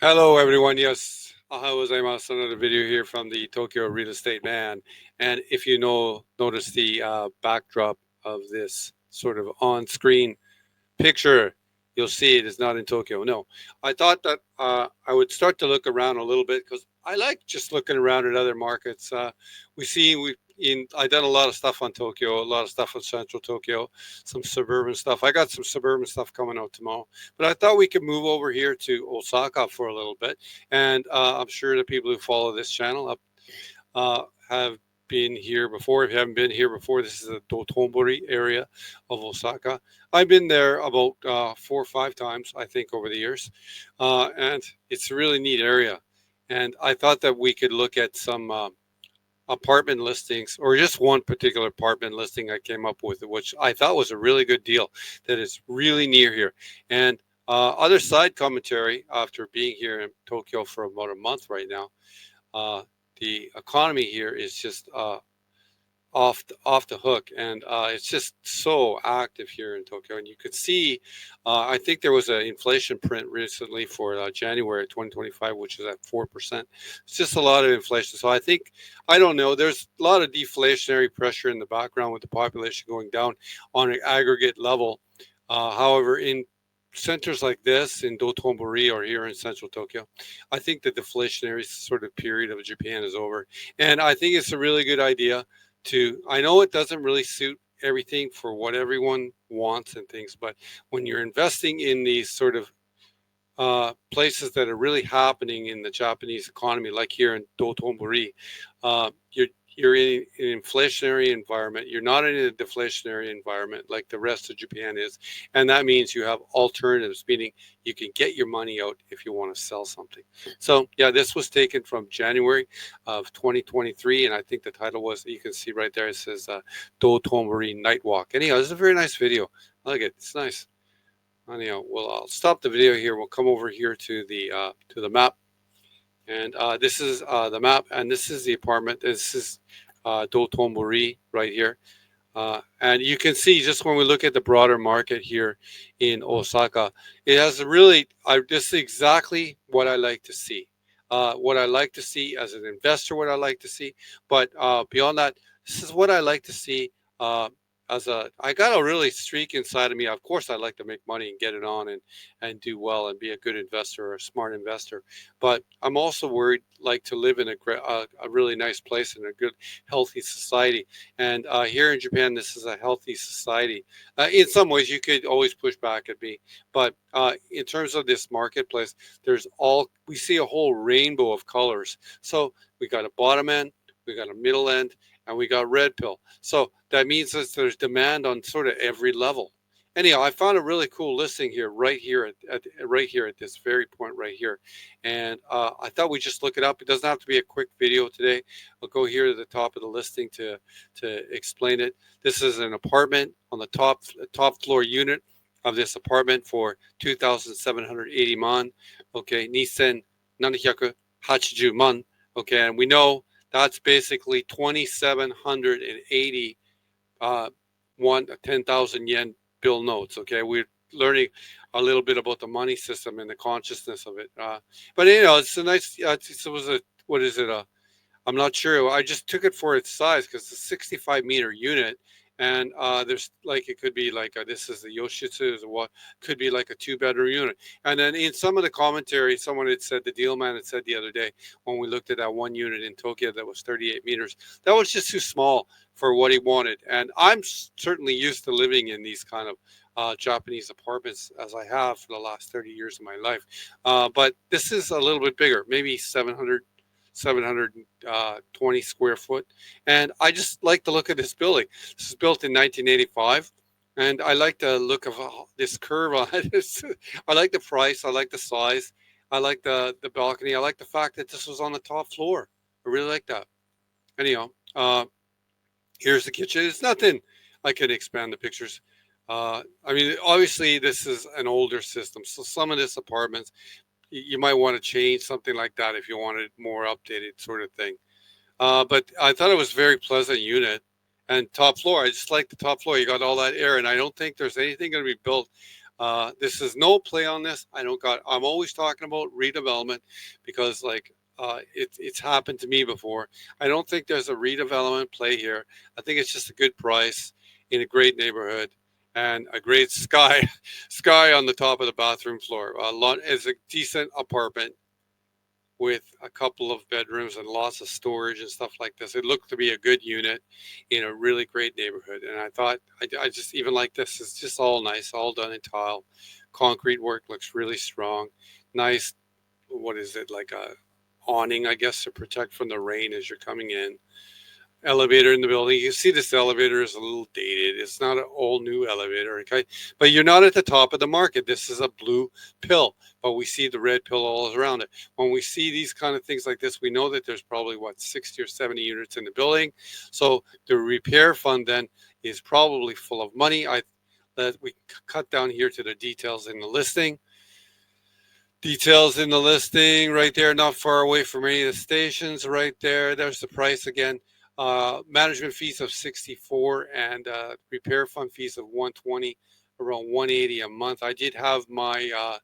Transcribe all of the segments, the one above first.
Hello, everyone. Yes, ahau gozaimasu. Another video here from the Tokyo Real Estate Man. And if you notice the backdrop of this sort of on-screen picture, you'll see it is not in Tokyo. No, I thought that I would start to look around a little bit because I like just looking around at other markets. I done a lot of stuff on Tokyo, a lot of stuff on Central Tokyo, some suburban stuff. I got some suburban stuff coming out tomorrow, but I thought we could move over here to Osaka for a little bit. And I'm sure the people who follow this channel have been here before. If you haven't been here before, this is the Dotonbori area of Osaka. I've been there about 4 or 5 times, I think, over the years, and it's a really neat area. And I thought that we could look at some apartment listings, or just one particular apartment listing I came up with, which I thought was a really good deal that is really near here. And other side commentary after being here in Tokyo for about a month right now. Uh, the economy here is just off the hook, and it's just so active here in Tokyo. And you could see, I think there was an inflation print recently for January 2025, which is at 4%. It's just a lot of inflation. So I don't know. There's a lot of deflationary pressure in the background with the population going down on an aggregate level. However, in centers like this in Dotonbori or here in central Tokyo, I think the deflationary sort of period of Japan is over. And I think it's a really good idea I know it doesn't really suit everything for what everyone wants and things, but when you're investing in these sort of places that are really happening in the Japanese economy, like here in Dotonbori, uh, you're you're in an inflationary environment. You're not in a deflationary environment like the rest of Japan is, and that means you have alternatives, meaning you can get your money out if you want to sell something. So yeah, this was taken from January of 2023, and I think the title was, you can see right there, it says Dotonbori Night Walk. Anyhow, this is a very nice video. I like it. It's nice. Anyhow, well, I'll stop the video here. We'll come over here to the map, and this is the map, and this is the apartment. This is Dotonbori right here, and you can see just when we look at the broader market here in Osaka, it has a really. This is exactly what I like to see. What I like to see as an investor, what I like to see, but beyond that, this is what I like to see. Uh, I got a really streak inside of me. Of course, I like to make money and get it on and do well and be a good investor or a smart investor. But I'm also worried, like, to live in a really nice place in a good, healthy society. And here in Japan, this is a healthy society. In some ways, you could always push back at me, but in terms of this marketplace, we see a whole rainbow of colors. So we got a bottom end, we got a middle end, and we got red pill. So that means that there's demand on sort of every level. Anyhow, I found a really cool listing here, right here at this very point right here, and I thought we'd just look it up. It doesn't have to be a quick video today. I'll go here to the top of the listing to explain it. This is an apartment on the top floor unit of this apartment for 2,780 man. Okay, Nisen 780 man. Okay, and we know that's basically 2,780 one 10,000 yen bill notes. Okay, we're learning a little bit about the money system and the consciousness of it. But it's a nice. It was a, what is it? I'm not sure. I just took it for its size because it's a 65-meter unit, and there's like, it could be like this is the Yoshitsu, is what could be like a two-bedroom unit. And then in some of the commentary, someone had said, the deal man had said the other day when we looked at that one unit in Tokyo that was 38 meters, that was just too small for what he wanted. And I'm certainly used to living in these kind of Japanese apartments as I have for the last 30 years of my life. But this is a little bit bigger, maybe 720 square foot. And I just like the look of this building. This is built in 1985. And I like the look of this curve on it. I like the price. I like the size. I like the balcony. I like the fact that this was on the top floor. I really like that. Anyhow, here's the kitchen. It's nothing. I can expand the pictures. I mean, obviously, this is an older system. So some of this apartments, you might want to change something like that if you wanted more updated sort of thing. But I thought it was a very pleasant unit. And top floor, I just like the top floor. You got all that air, and I don't think there's anything going to be built This is no play on this. I'm always talking about redevelopment because it's happened to me before. I don't think there's a redevelopment play here. I think it's just a good price in a great neighborhood and a great sky sky on the top of the bathroom floor. A lot is a decent apartment with a couple of bedrooms and lots of storage and stuff like this. It looked to be a good unit in a really great neighborhood. And I thought, I just even like this. It's just all nice, all done in tile. Concrete work looks really strong. Nice, what is it, like a awning, I guess, to protect from the rain as you're coming in. Elevator in the building. You see this elevator is a little dated. It's not an all new elevator, okay? But you're not at the top of the market. This is a blue pill, but we see the red pill all around it. When we see these kind of things like this, we know that there's probably what 60 or 70 units in the building. So the repair fund then is probably full of money. I that we cut down here to the details in the listing. Details in the listing right there, not far away from any of the stations. Right there, there's the price again. Management fees of 64 and repair fund fees of 120, around 180 a month. I did have my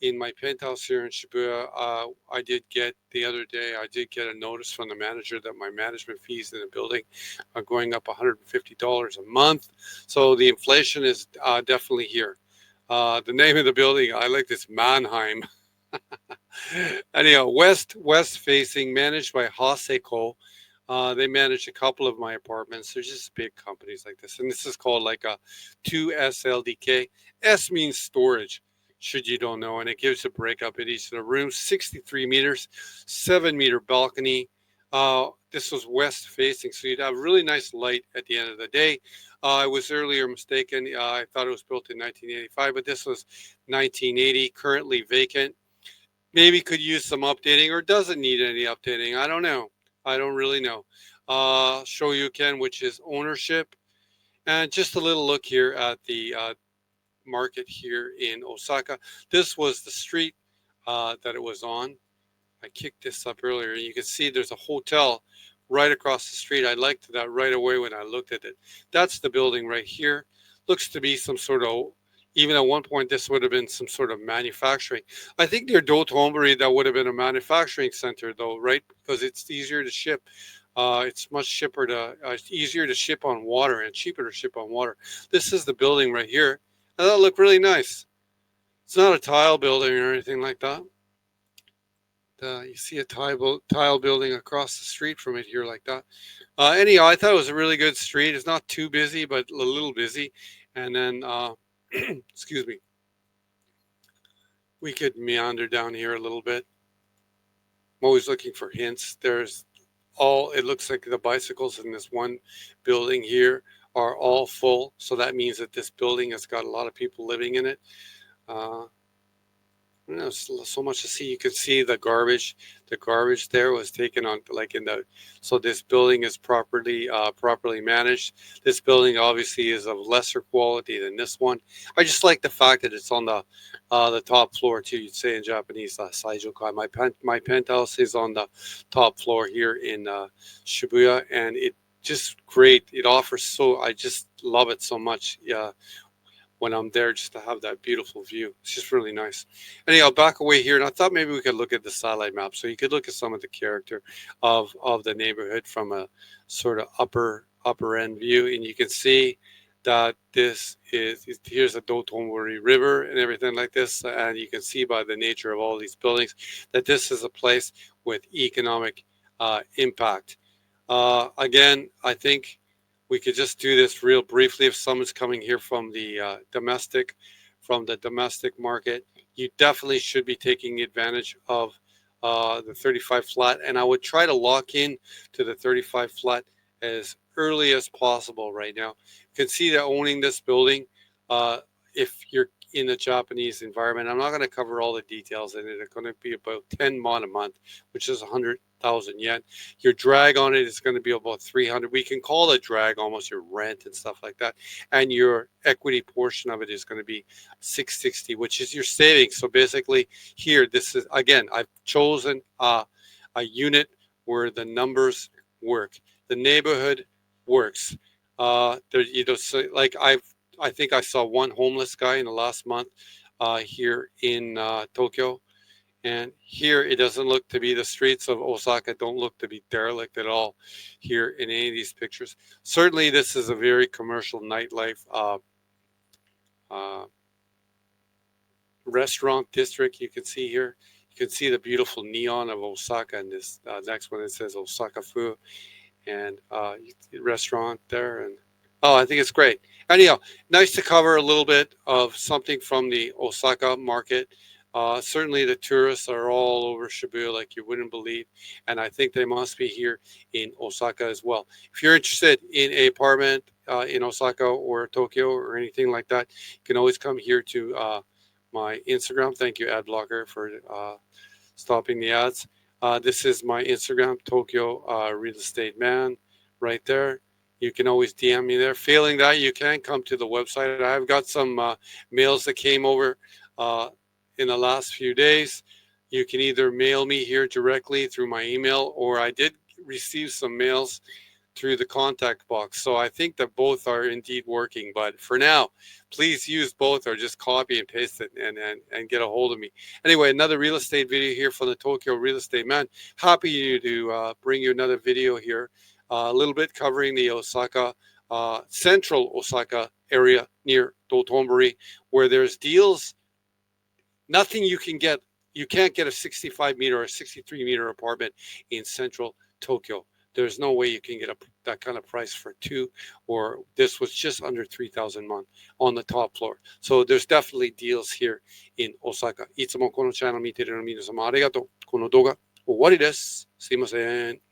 in my penthouse here in Shibuya. I did get the other day. I did get a notice from the manager that my management fees in the building are going up $150 a month. So the inflation is definitely here. The name of the building, I like this, Mannheim. Anyhow, west facing, managed by Haseko. They manage a couple of my apartments. They're just big companies like this, and this is called like a 2SLDK. S means storage, should you don't know, and it gives a breakup at each of the rooms. 63 meters, 7-meter balcony. This was west facing, so you'd have really nice light at the end of the day. I was earlier mistaken. I thought it was built in 1985, but this was 1980, currently vacant. Maybe could use some updating or doesn't need any updating. I don't know. I don't really know. Show you again, which is ownership. And just a little look here at the market here in Osaka. This was the street that it was on. I kicked this up earlier. You can see there's a hotel right across the street. I liked that right away when I looked at it. That's the building right here. Looks to be some sort of, even at one point, this would have been some sort of manufacturing. I think near Dotonbori, that would have been a manufacturing center, though, right? Because it's easier to ship. It's much cheaper to, it's easier to ship on water and cheaper to ship on water. This is the building right here. And that look really nice. It's not a tile building or anything like that. You see a tile building across the street from it here like that. Anyhow, I thought it was a really good street. It's not too busy, but a little busy. And then, excuse me, we could meander down here a little bit. I'm always looking for hints. It looks like the bicycles in this one building here are all full. So that means that this building has got a lot of people living in it. So much to see. You can see the garbage. The garbage there was taken on like in the. So this building is properly managed. This building obviously is of lesser quality than this one. I just like the fact that it's on the top floor too. You'd say in Japanese, saijokai. My penthouse is on the top floor here in Shibuya, and it just great. It offers so. I just love it so much. Yeah, when I'm there, just to have that beautiful view. It's just really nice. Anyhow, back away here, and I thought maybe we could look at the satellite map, so you could look at some of the character of the neighborhood from a sort of upper end view, and you can see that here's a Dotonbori River and everything like this, and you can see by the nature of all these buildings that this is a place with economic impact. Again, I think we could just do this real briefly. If someone's coming here from the domestic market, you definitely should be taking advantage of the 35 flat, and I would try to lock in to the 35 flat as early as possible right now. You can see that owning this building, if you're in the Japanese environment, I'm not going to cover all the details in it. It's going to be about 10 mon a month, which is 100,000 yen. Your drag on it is going to be about 300. We can call it drag almost your rent and stuff like that. And your equity portion of it is going to be 660, which is your savings. So basically here, this is, again, I've chosen a unit where the numbers work. The neighborhood works. So like I think I saw one homeless guy in the last month here in Tokyo. And here it doesn't look to be, the streets of Osaka don't look to be derelict at all here in any of these pictures. Certainly, this is a very commercial nightlife uh, restaurant district. You can see here. You can see the beautiful neon of Osaka, and this next one it says Osaka Fu, and restaurant there. And oh, I think it's great. Anyhow, nice to cover a little bit of something from the Osaka market. Certainly, the tourists are all over Shibuya like you wouldn't believe, and I think they must be here in Osaka as well. If you're interested in a apartment in Osaka or Tokyo or anything like that, you can always come here to my Instagram. Thank you, ad blocker, for stopping the ads. This is my Instagram, Tokyo Real Estate Man, right there. You can always DM me there. Failing that, you can come to the website. I've got some mails that came over uh, in the last few days. You can either mail me here directly through my email, or I did receive some mails through the contact box. So I think that both are indeed working. But for now, please use both, or just copy and paste it and get a hold of me. Anyway, another real estate video here from the Tokyo Real Estate Man. Happy to bring you another video here, a little bit covering the Osaka, central Osaka area near Dotonbori, where there's deals. Nothing you can get. You can't get a 65-meter or 63-meter apartment in central Tokyo. There's no way you can get that kind of price for two, or this was just under 3,000 won on the top floor. So there's definitely deals here in Osaka. いつもこのチャンネル見ている皆様ありがとう。この動画終わりです。すいません。